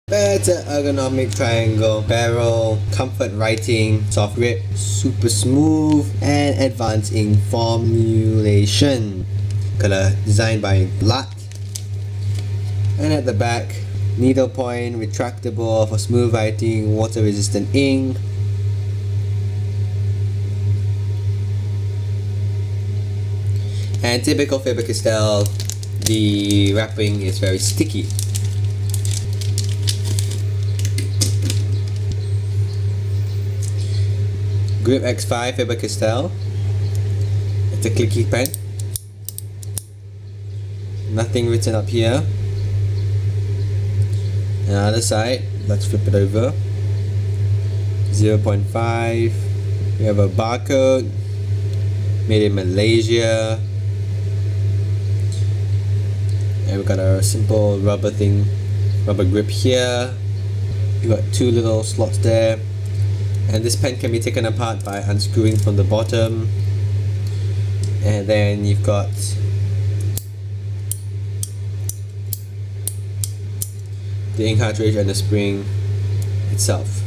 Better ergonomic triangle barrel, comfort writing, soft grip, super smooth, and advanced ink formulation. Color designed by Black. And at the back, needle point, retractable for smooth writing, water resistant ink. And typical Faber Castell, the wrapping is very sticky. Grip X5 Faber Castell. It's a clicky pen. Nothing written up here. And the other side, let's flip it over. 0.5. We have a barcode. Made in Malaysia. And we've got a simple rubber grip here. You've got two little slots there. And this pen can be taken apart by unscrewing from the bottom. And then you've got the ink cartridge and the spring itself.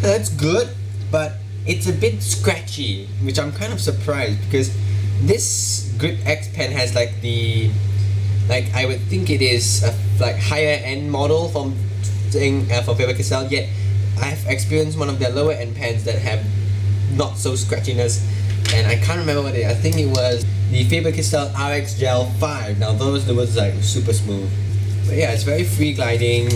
That's good, but it's a bit scratchy, which I'm kind of surprised because this Grip X pen has I would think it is a higher end model from Faber Castell, yet I've experienced one of their lower end pens that have not so scratchiness, and I can't remember what I think it was the Faber Castell RX Gel 5. Now those was super smooth, but yeah, it's very free gliding.